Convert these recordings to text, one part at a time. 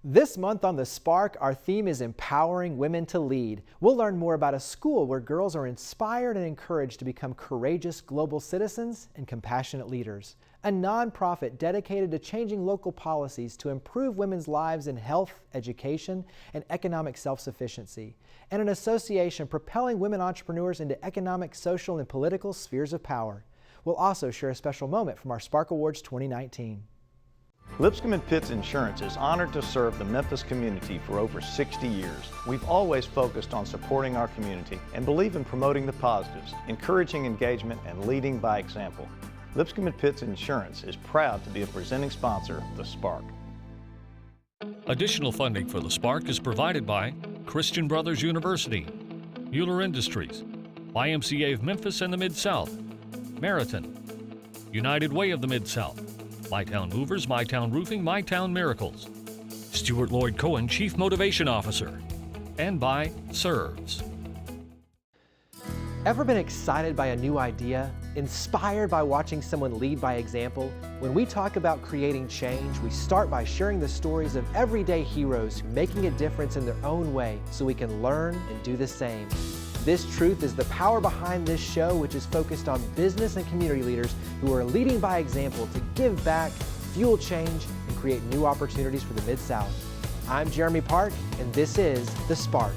This month on The Spark, our theme is empowering women to lead. We'll learn more about a school where girls are inspired and encouraged to become courageous global citizens and compassionate leaders. A nonprofit dedicated to changing local policies to improve women's lives in health, education, and economic self-sufficiency. And an association propelling women entrepreneurs into economic, social, and political spheres of power. We'll also share a special moment from our Spark Awards 2019. Lipscomb & Pitts Insurance is honored to serve the Memphis community for over 60 years. We've always focused on supporting our community and believe in promoting the positives, encouraging engagement, and leading by example. Lipscomb & Pitts Insurance is proud to be a presenting sponsor of The Spark. Additional funding for The Spark is provided by Christian Brothers University, Mueller Industries, YMCA of Memphis and the Mid-South, Meriton, United Way of the Mid-South, MyTown Movers, MyTown Roofing, MyTown Miracles, Stuart Lloyd Cohen, Chief Motivation Officer, and by Serves. Ever been excited by a new idea? Inspired by watching someone lead by example? When we talk about creating change, we start by sharing the stories of everyday heroes making a difference in their own way so we can learn and do the same. This truth is the power behind this show, which is focused on business and community leaders who are leading by example to give back, fuel change, and create new opportunities for the Mid-South. I'm Jeremy Park, and this is The Spark.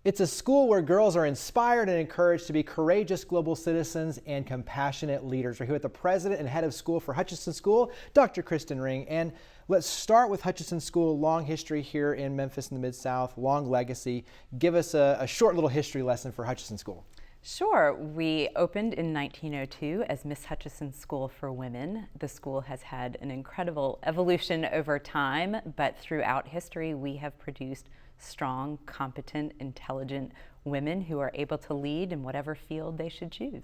It's a school where girls are inspired and encouraged to be courageous global citizens and compassionate leaders. We're here with the president and head of school for Hutchinson School, Dr. Kristen Ring. And let's start with Hutchinson School, long history here in Memphis in the Mid-South, long legacy. Give us a short little history lesson for Hutchinson School. Sure. We opened in 1902 as Miss Hutchinson School for Women. The school has had an incredible evolution over time, but throughout history we have produced strong, competent, intelligent women who are able to lead in whatever field they should choose.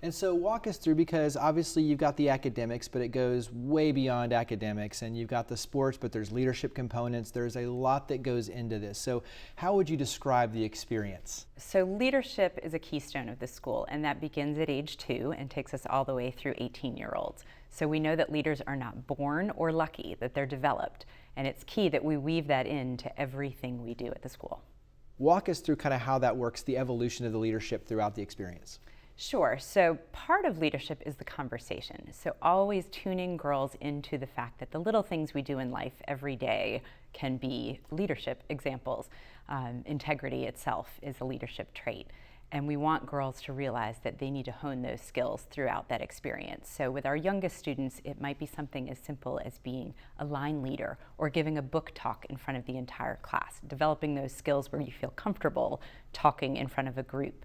And so walk us through, because obviously you've got the academics, but it goes way beyond academics, and you've got the sports, but there's leadership components. There's a lot that goes into this. So how would you describe the experience? So leadership is a keystone of the school, and that begins at age 2 and takes us all the way through 18-year-olds. So we know that leaders are not born or lucky, that they're developed, and it's key that we weave that into everything we do at the school. Walk us through kind of how that works, the evolution of the leadership throughout the experience. Sure. So part of leadership is the conversation. So always tuning girls into the fact that the little things we do in life every day can be leadership examples. Integrity itself is a leadership trait. And we want girls to realize that they need to hone those skills throughout that experience. So with our youngest students, it might be something as simple as being a line leader or giving a book talk in front of the entire class, developing those skills where you feel comfortable talking in front of a group.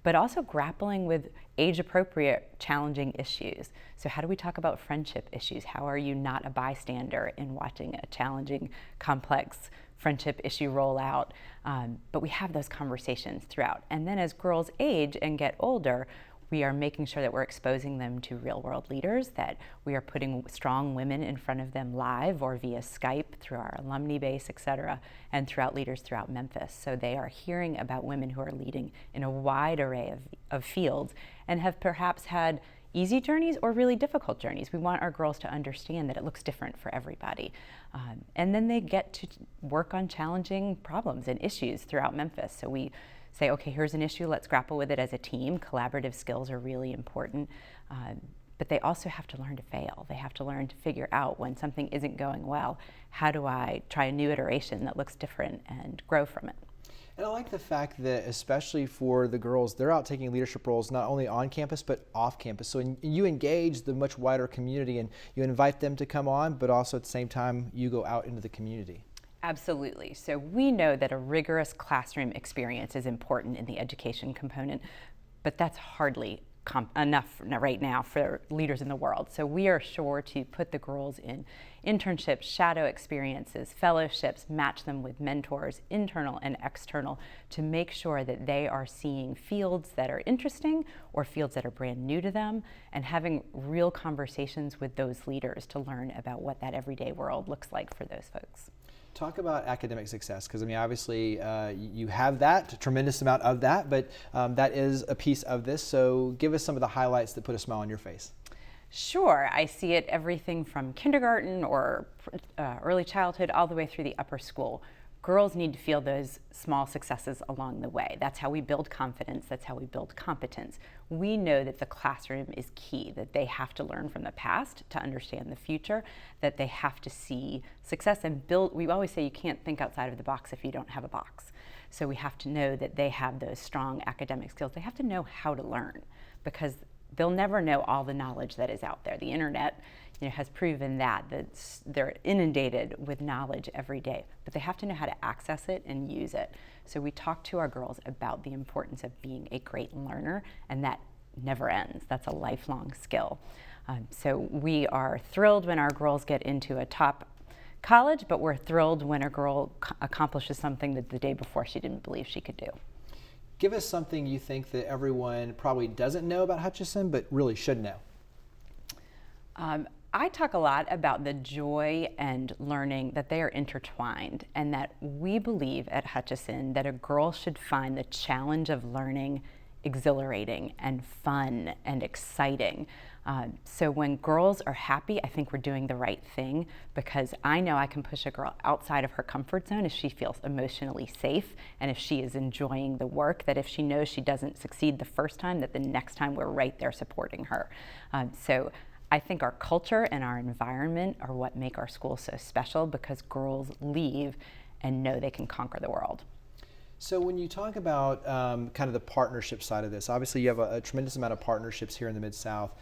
But also grappling with age-appropriate challenging issues. So how do we talk about friendship issues? How are you not a bystander in watching a challenging, complex friendship issue roll out? But we have those conversations throughout. And then as girls age and get older, we are making sure that we're exposing them to real-world leaders, that we are putting strong women in front of them live or via Skype through our alumni base, et cetera, and throughout leaders throughout Memphis. So they are hearing about women who are leading in a wide array of fields and have perhaps had easy journeys or really difficult journeys. We want our girls to understand that it looks different for everybody. And then they get to work on challenging problems and issues throughout Memphis. So we say, okay, here's an issue, let's grapple with it as a team. Collaborative skills are really important. But they also have to learn to fail. They have to learn to figure out when something isn't going well, how do I try a new iteration that looks different and grow from it? And I like the fact that, especially for the girls, they're out taking leadership roles not only on campus but off campus. So you engage the much wider community and you invite them to come on, but also at the same time you go out into the community. Absolutely. So we know that a rigorous classroom experience is important in the education component, but that's hardly enough right now for leaders in the world. So we are sure to put the girls in internships, shadow experiences, fellowships, match them with mentors, internal and external, to make sure that they are seeing fields that are interesting or fields that are brand new to them, and having real conversations with those leaders to learn about what that everyday world looks like for those folks. Talk about academic success, because I mean, obviously you have that, a tremendous amount of that, but that is a piece of this. So give us some of the highlights that put a smile on your face. Sure, I see it everything from kindergarten or early childhood all the way through the upper school. Girls need to feel those small successes along the way. That's how we build confidence, that's how we build competence. We know that the classroom is key, that they have to learn from the past to understand the future, that they have to see success and build. We always say you can't think outside of the box if you don't have a box. So we have to know that they have those strong academic skills. They have to know how to learn, because they'll never know all the knowledge that is out there. The internet, has proven that they're inundated with knowledge every day, but they have to know how to access it and use it. So we talk to our girls about the importance of being a great learner, and that never ends. That's a lifelong skill. So we are thrilled when our girls get into a top college, but we're thrilled when a girl accomplishes something that the day before she didn't believe she could do. Give us something you think that everyone probably doesn't know about Hutchinson, but really should know. I talk a lot about the joy and learning, that they are intertwined, and that we believe at Hutchinson that a girl should find the challenge of learning exhilarating and fun and exciting. So when girls are happy, I think we're doing the right thing, because I know I can push a girl outside of her comfort zone if she feels emotionally safe and if she is enjoying the work, that if she knows she doesn't succeed the first time, that the next time we're right there supporting her. So I think our culture and our environment are what make our school so special, because girls leave and know they can conquer the world. So when you talk about kind of the partnership side of this, obviously you have a tremendous amount of partnerships here in the Mid-South.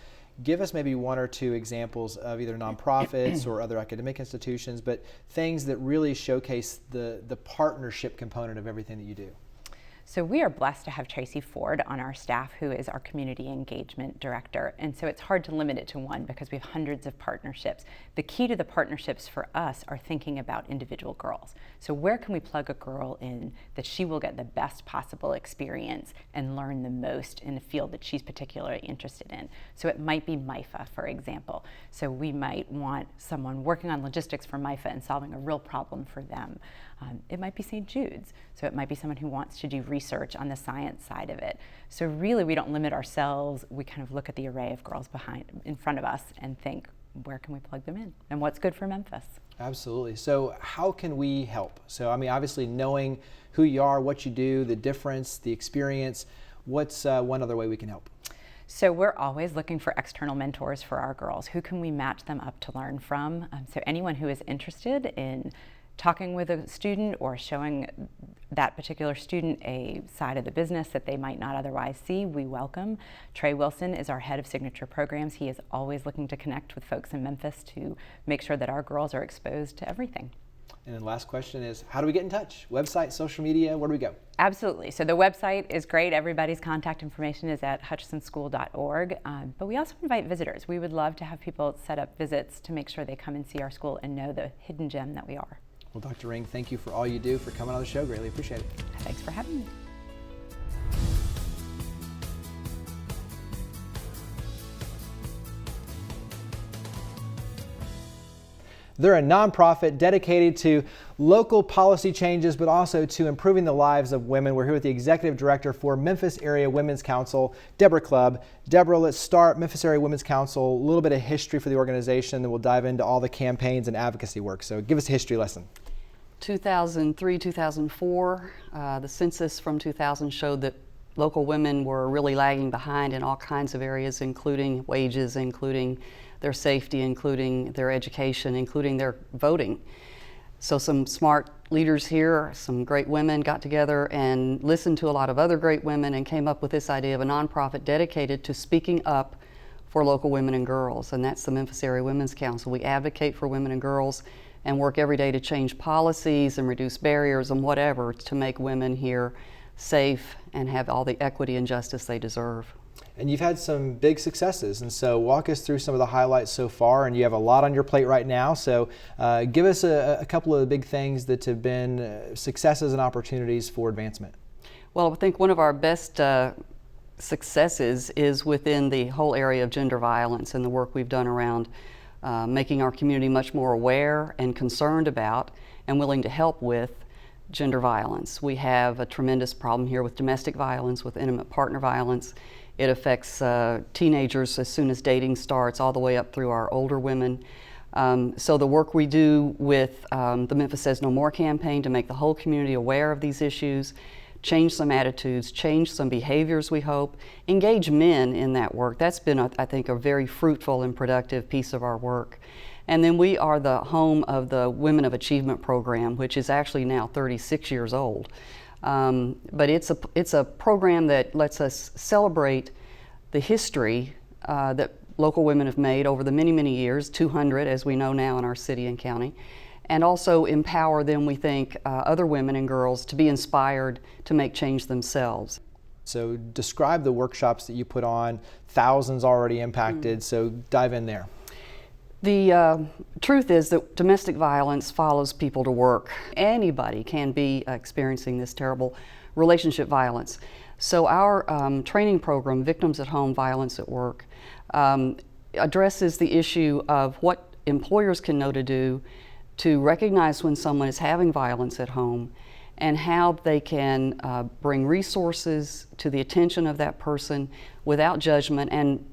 Give us maybe one or two examples of either nonprofits or other academic institutions, but things that really showcase the partnership component of everything that you do. So we are blessed to have Tracy Ford on our staff, who is our community engagement director. And so it's hard to limit it to one, because we have hundreds of partnerships. The key to the partnerships for us are thinking about individual girls. So where can we plug a girl in that she will get the best possible experience and learn the most in a field that she's particularly interested in? So it might be MIFA, for example. So we might want someone working on logistics for MIFA and solving a real problem for them. It might be St. Jude's. So it might be someone who wants to do research on the science side of it. So really, we don't limit ourselves. We kind of look at the array of girls in front of us and think, where can we plug them in? And what's good for Memphis? Absolutely. So how can we help? So, I mean, obviously knowing who you are, what you do, the difference, the experience, what's one other way we can help? So we're always looking for external mentors for our girls. Who can we match them up to learn from? So anyone who is interested in talking with a student or showing that particular student a side of the business that they might not otherwise see, we welcome. Trey Wilson is our head of signature programs. He is always looking to connect with folks in Memphis to make sure that our girls are exposed to everything. And then the last question is, how do we get in touch? Website, social media, where do we go? Absolutely. So the website is great. Everybody's contact information is at hutchinsonschool.org. But we also invite visitors. We would love to have people set up visits to make sure they come and see our school and know the hidden gem that we are. Well, Dr. Ring, thank you for all you do, for coming on the show. Greatly appreciate it. Thanks for having me. They're a nonprofit dedicated to local policy changes, but also to improving the lives of women. We're here with the Executive Director for Memphis Area Women's Council, Deborah Clubb. Deborah, let's start Memphis Area Women's Council, a little bit of history for the organization, then we'll dive into all the campaigns and advocacy work. So give us a history lesson. 2003, 2004, the census from 2000 showed that local women were really lagging behind in all kinds of areas, including wages, including their safety, including their education, including their voting. So some smart leaders here, some great women got together and listened to a lot of other great women and came up with this idea of a nonprofit dedicated to speaking up for local women and girls, and that's the Memphis Area Women's Council. We advocate for women and girls and work every day to change policies and reduce barriers and whatever to make women here safe and have all the equity and justice they deserve. And you've had some big successes, and so walk us through some of the highlights so far, and you have a lot on your plate right now, so give us a couple of the big things that have been successes and opportunities for advancement. Well, I think one of our best successes is within the whole area of gender violence and the work we've done around making our community much more aware and concerned about and willing to help with gender violence. We have a tremendous problem here with domestic violence, with intimate partner violence, It affects teenagers as soon as dating starts, all the way up through our older women. So the work we do with the Memphis Says No More campaign to make the whole community aware of these issues, change some attitudes, change some behaviors, we hope, engage men in that work. That's been, I think, a very fruitful and productive piece of our work. And then we are the home of the Women of Achievement program, which is actually now 36 years old. But it's a program that lets us celebrate the history that local women have made over the many, many years, 200 as we know now in our city and county, and also empower them, we think, other women and girls to be inspired to make change themselves. So describe the workshops that you put on, thousands already impacted, so dive in there. The truth is that domestic violence follows people to work. Anybody can be experiencing this terrible relationship violence. So our training program, Victims at Home, Violence at Work, addresses the issue of what employers can know to do to recognize when someone is having violence at home and how they can bring resources to the attention of that person without judgment and,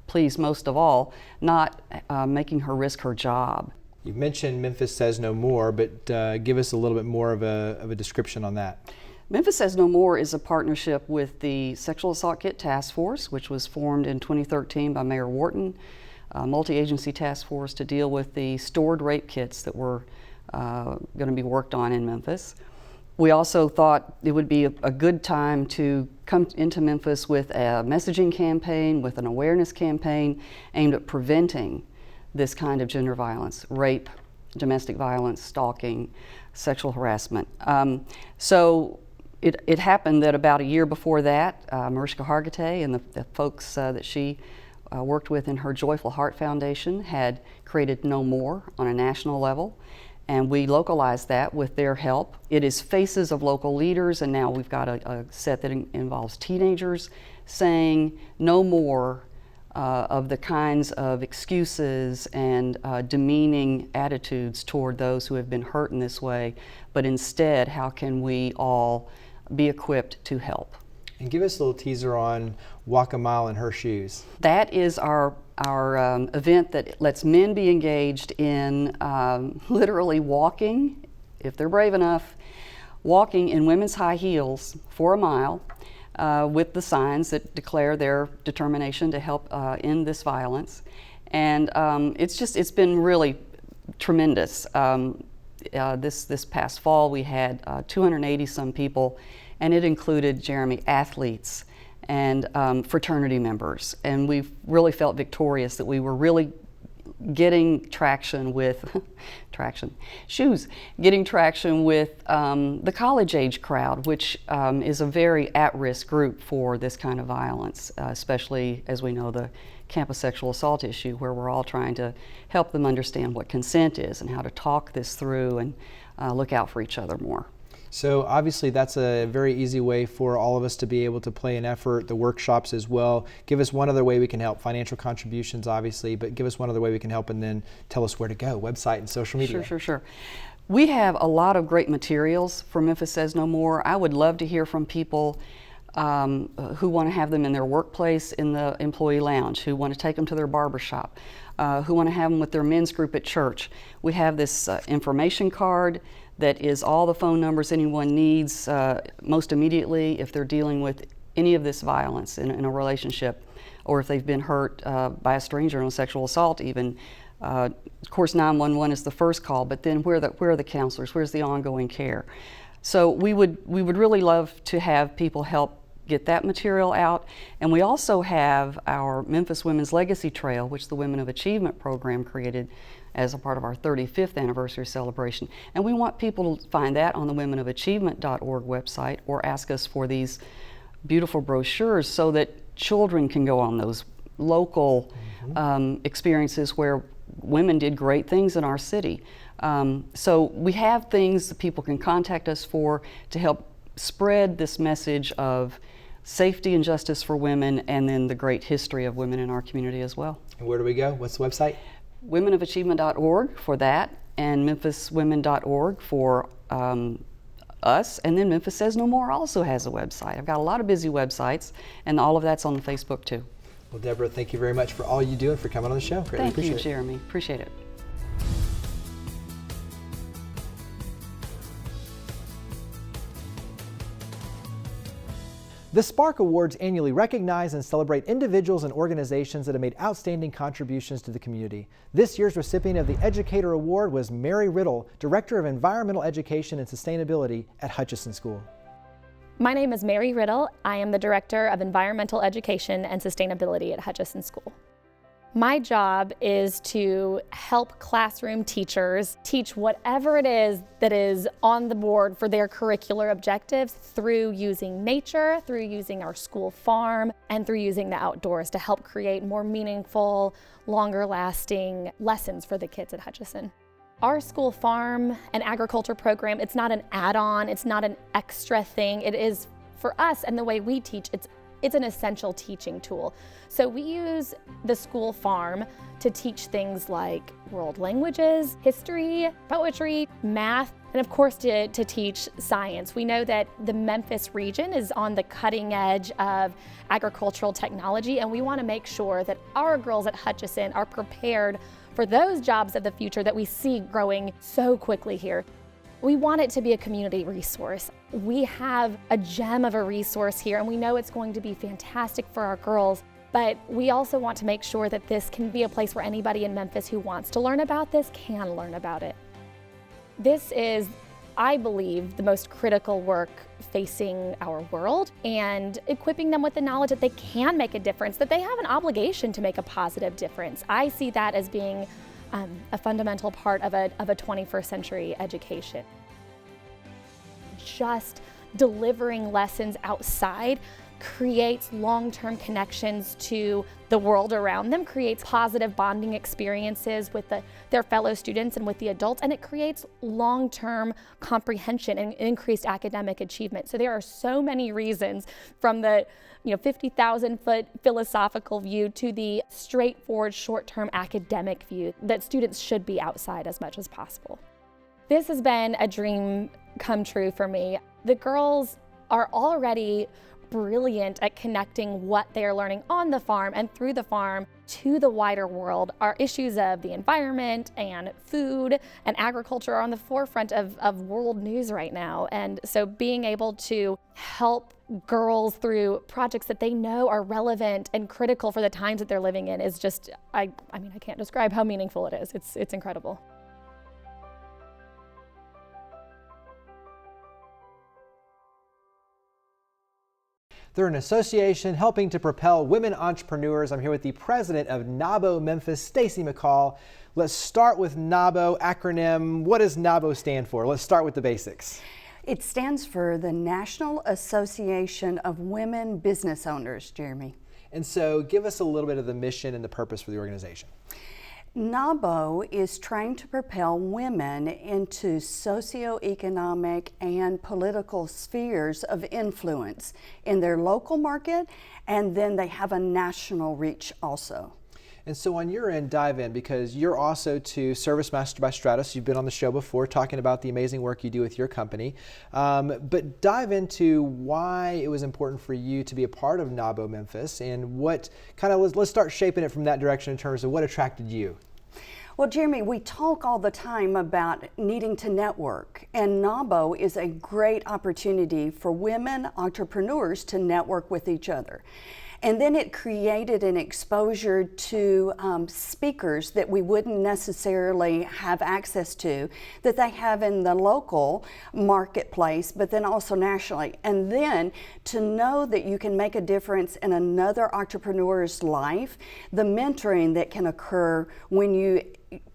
please, most of all, not making her risk her job. You've mentioned Memphis Says No More, but give us a little bit more of a description on that. Memphis Says No More is a partnership with the Sexual Assault Kit Task Force, which was formed in 2013 by Mayor Wharton, a multi-agency task force to deal with the stored rape kits that were going to be worked on in Memphis. We also thought it would be a good time to come into Memphis with a messaging campaign, with an awareness campaign aimed at preventing this kind of gender violence, rape, domestic violence, stalking, sexual harassment. So it happened that about a year before that, Mariska Hargitay and the folks that she worked with in her Joyful Heart Foundation had created No More on a national level, and we localized that with their help. It is faces of local leaders, and now we've got a set that involves teenagers saying no more of the kinds of excuses and demeaning attitudes toward those who have been hurt in this way, but instead, how can we all be equipped to help? And give us a little teaser on Walk a Mile in Her Shoes. That is our event that lets men be engaged in literally walking, if they're brave enough, walking in women's high heels for a mile with the signs that declare their determination to help end this violence. And it's been really tremendous. This past fall we had 280 some people, and it included, Jeremy, athletes and fraternity members. And we've really felt victorious that we were really getting traction with, getting traction with the college age crowd, which is a very at-risk group for this kind of violence, especially as we know the campus sexual assault issue, where we're all trying to help them understand what consent is and how to talk this through and look out for each other more. So obviously that's a very easy way for all of us to be able to play an effort, the workshops as well. Give us one other way we can help, financial contributions obviously, but give us one other way we can help, and then tell us where to go, website and social media. Sure. We have a lot of great materials for Memphis Says No More. I would love to hear from people who want to have them in their workplace, in the employee lounge, who want to take them to their barbershop, who want to have them with their men's group at church. We have this information card that is all the phone numbers anyone needs most immediately if they're dealing with any of this violence in a relationship, or if they've been hurt by a stranger in a sexual assault even. Of course, 911 is the first call, but then where are the counselors? Where's the ongoing care? So we would really love to have people help get that material out. And we also have our Memphis Women's Legacy Trail, which the Women of Achievement program created as a part of our 35th anniversary celebration. And we want people to find that on the womenofachievement.org website, or ask us for these beautiful brochures so that children can go on those local experiences where women did great things in our city. So we have things that people can contact us for to help spread this message of safety and justice for women, and then the great history of women in our community as well. And where do we go? What's the website? womenofachievement.org for that, and memphiswomen.org for us, and then Memphis Says No More also has a website. I've got a lot of busy websites, and all of that's on Facebook too. Well, Deborah, thank you very much for all you do and for coming on the show. Greatly Thank appreciate you, it. Jeremy. Appreciate it. The Spark Awards annually recognize and celebrate individuals and organizations that have made outstanding contributions to the community. This year's recipient of the Educator Award was Mary Riddle, Director of Environmental Education and Sustainability at Hutchinson School. My name is Mary Riddle. I am the Director of Environmental Education and Sustainability at Hutchinson School. My job is to help classroom teachers teach whatever it is that is on the board for their curricular objectives through using nature, through using our school farm, and through using the outdoors to help create more meaningful, longer lasting lessons for the kids at Hutchinson. Our school farm and agriculture program, it's not an add-on, it's not an extra thing. It is, for us and the way we teach, it's an essential teaching tool. So we use the school farm to teach things like world languages, history, poetry, math, and of course to teach science. We know that the Memphis region is on the cutting edge of agricultural technology, and we want to make sure that our girls at Hutchinson are prepared for those jobs of the future that we see growing so quickly here. We want it to be a community resource. We have a gem of a resource here, and we know it's going to be fantastic for our girls, but we also want to make sure that this can be a place where anybody in Memphis who wants to learn about this can learn about it. This is, I believe, the most critical work facing our world, and equipping them with the knowledge that they can make a difference, that they have an obligation to make a positive difference. I see that as being a fundamental part of a 21st century education. Just delivering lessons outside creates long-term connections to the world around them, creates positive bonding experiences with their fellow students and with the adults, and it creates long-term comprehension and increased academic achievement. So there are so many reasons, from the 50,000-foot philosophical view to the straightforward short-term academic view, that students should be outside as much as possible. This has been a dream come true for me. The girls are already brilliant at connecting what they're learning on the farm and through the farm to the wider world. Our issues of the environment and food and agriculture are on the forefront of world news right now. And so being able to help girls through projects that they know are relevant and critical for the times that they're living in is just, I can't describe how meaningful it is. It's incredible. They're an association helping to propel women entrepreneurs. I'm here with the president of NAWBO Memphis, Stacy McCall. Let's start with NAWBO acronym. What does NAWBO stand for? Let's start with the basics. It stands for the National Association of Women Business Owners, Jeremy. And so give us a little bit of the mission and the purpose for the organization. NAWBO is trying to propel women into socioeconomic and political spheres of influence in their local market, and then they have a national reach also. And so on your end, dive in, because you're also to Service Master by Stratus. You've been on the show before talking about the amazing work you do with your company. But dive into why it was important for you to be a part of NAWBO Memphis, and what kind of, let's start shaping it from that direction in terms of what attracted you. Well, Jeremy, we talk all the time about needing to network, and NAWBO is a great opportunity for women entrepreneurs to network with each other. And then it created an exposure to speakers that we wouldn't necessarily have access to, that they have in the local marketplace, but then also nationally. And then to know that you can make a difference in another entrepreneur's life, the mentoring that can occur when you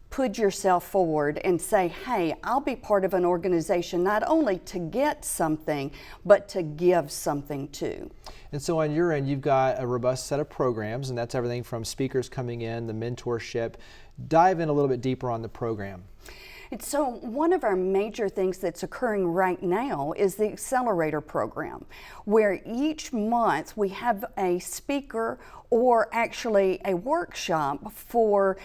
put yourself forward and say, hey, I'll be part of an organization not only to get something, but to give something too. And so on your end, you've got a robust set of programs, and that's everything from speakers coming in, the mentorship. Dive in a little bit deeper on the program. And so one of our major things that's occurring right now is the Accelerator Program, where each month we have a speaker or actually a workshop for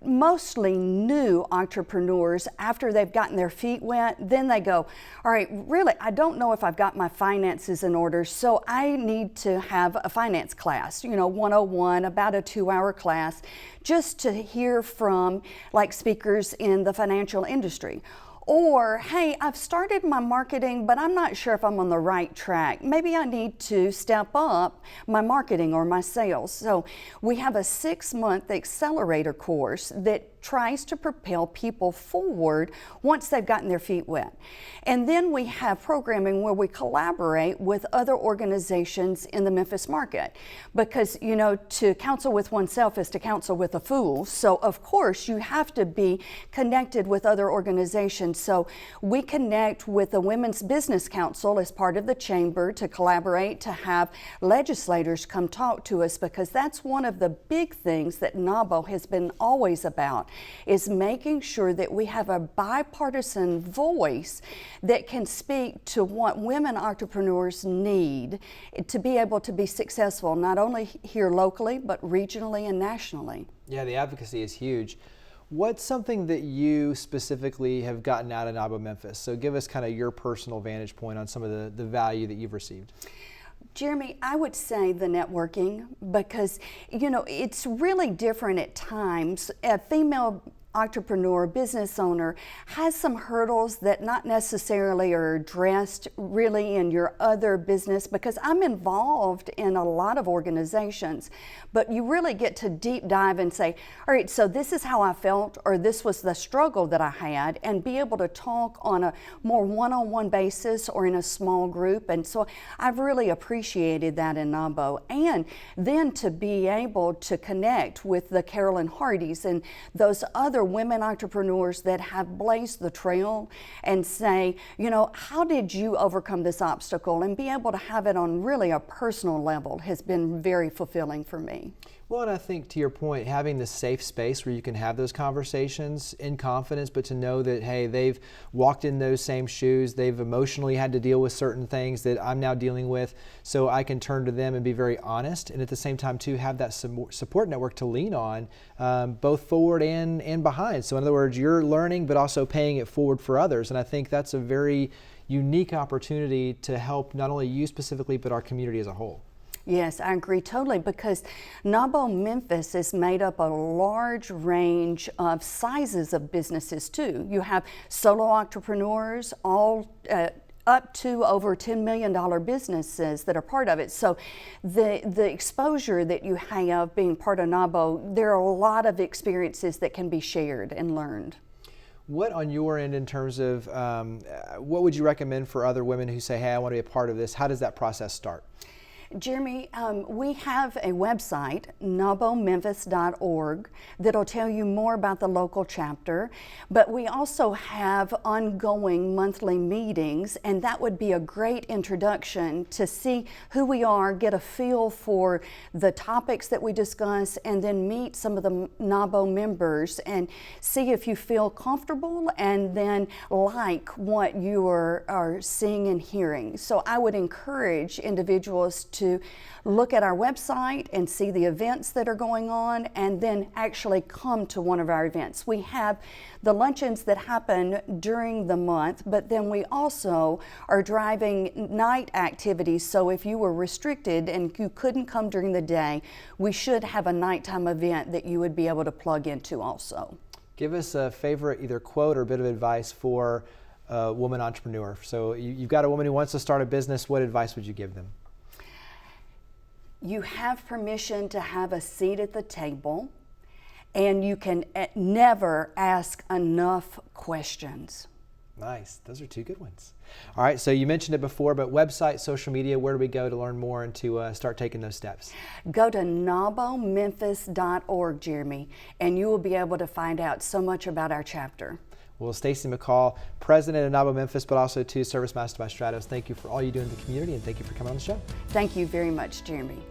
mostly new entrepreneurs. After they've gotten their feet wet, then they go, all right, really, I don't know if I've got my finances in order, so I need to have a finance class, 101, about a 2-hour class, just to hear from like speakers in the financial industry. Or, hey, I've started my marketing, but I'm not sure if I'm on the right track. Maybe I need to step up my marketing or my sales. So we have a 6-month accelerator course that tries to propel people forward once they've gotten their feet wet. And then we have programming where we collaborate with other organizations in the Memphis market. Because, to counsel with oneself is to counsel with a fool. So, of course, you have to be connected with other organizations. So we connect with the Women's Business Council as part of the chamber to collaborate, to have legislators come talk to us, because that's one of the big things that NAWBO has been always about, is making sure that we have a bipartisan voice that can speak to what women entrepreneurs need to be able to be successful, not only here locally, but regionally and nationally. Yeah, the advocacy is huge. What's something that you specifically have gotten out of NAWBO Memphis? So give us kind of your personal vantage point on some of the value that you've received. Jeremy, I would say the networking, because, it's really different at times. A female entrepreneur, business owner, has some hurdles that not necessarily are addressed really in your other business, because I'm involved in a lot of organizations, but you really get to deep dive and say, all right, so this is how I felt, or this was the struggle that I had, and be able to talk on a more one-on-one basis or in a small group. And so I've really appreciated that in NAWBO. And then to be able to connect with the Carolyn Hardys and those other women entrepreneurs that have blazed the trail, and say, how did you overcome this obstacle? And be able to have it on really a personal level has been very fulfilling for me. Well, and I think to your point, having the safe space where you can have those conversations in confidence, but to know that, hey, they've walked in those same shoes, they've emotionally had to deal with certain things that I'm now dealing with, so I can turn to them and be very honest, and at the same time too have that support network to lean on, both forward and behind. So in other words, you're learning, but also paying it forward for others, and I think that's a very unique opportunity to help not only you specifically, but our community as a whole. Yes, I agree totally, because NAWBO Memphis is made up a large range of sizes of businesses too. You have solo entrepreneurs, all up to over $10 million businesses that are part of it. So the exposure that you have being part of NAWBO, there are a lot of experiences that can be shared and learned. What on your end in terms of, what would you recommend for other women who say, hey, I want to be a part of this? How does that process start? Jeremy, we have a website, nawbomemphis.org, that'll tell you more about the local chapter, but we also have ongoing monthly meetings, and that would be a great introduction to see who we are, get a feel for the topics that we discuss, and then meet some of the NAWBO members and see if you feel comfortable and then like what you are seeing and hearing. So I would encourage individuals to look at our website and see the events that are going on, and then actually come to one of our events. We have the luncheons that happen during the month, but then we also are driving night activities. So if you were restricted and you couldn't come during the day, we should have a nighttime event that you would be able to plug into also. Give us a favorite either quote or bit of advice for a woman entrepreneur. So you've got a woman who wants to start a business. What advice would you give them? You have permission to have a seat at the table, and you can never ask enough questions. Nice. Those are two good ones. All right. So you mentioned it before, but website, social media, where do we go to learn more and to start taking those steps? Go to nawbomemphis.org, Jeremy, and you will be able to find out so much about our chapter. Well, Stacy McCall, president of NAWBO Memphis, but also to Service Master by Stratos, thank you for all you do in the community, and thank you for coming on the show. Thank you very much, Jeremy.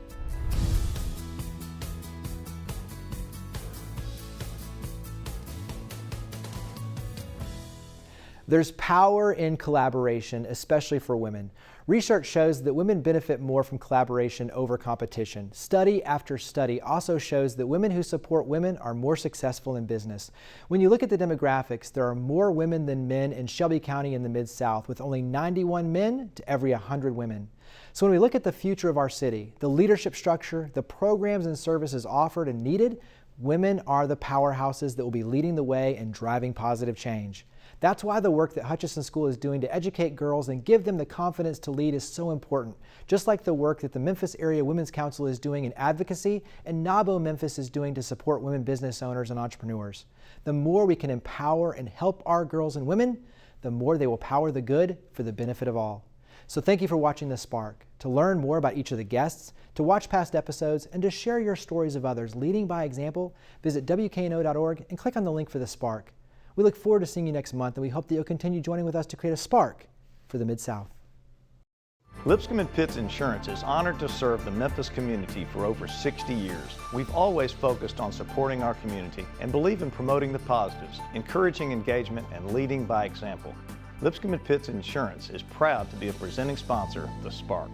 There's power in collaboration, especially for women. Research shows that women benefit more from collaboration over competition. Study after study also shows that women who support women are more successful in business. When you look at the demographics, there are more women than men in Shelby County in the Mid-South, with only 91 men to every 100 women. So when we look at the future of our city, the leadership structure, the programs and services offered and needed, women are the powerhouses that will be leading the way and driving positive change. That's why the work that Hutchinson School is doing to educate girls and give them the confidence to lead is so important, just like the work that the Memphis Area Women's Council is doing in advocacy and NAWBO Memphis is doing to support women business owners and entrepreneurs. The more we can empower and help our girls and women, the more they will power the good for the benefit of all. So thank you for watching The Spark. To learn more about each of the guests, to watch past episodes, and to share your stories of others leading by example, visit WKNO.org and click on the link for The Spark. We look forward to seeing you next month, and we hope that you'll continue joining with us to create a spark for the Mid-South. Lipscomb & Pitts Insurance is honored to serve the Memphis community for over 60 years. We've always focused on supporting our community and believe in promoting the positives, encouraging engagement, and leading by example. Lipscomb & Pitts Insurance is proud to be a presenting sponsor of The Spark.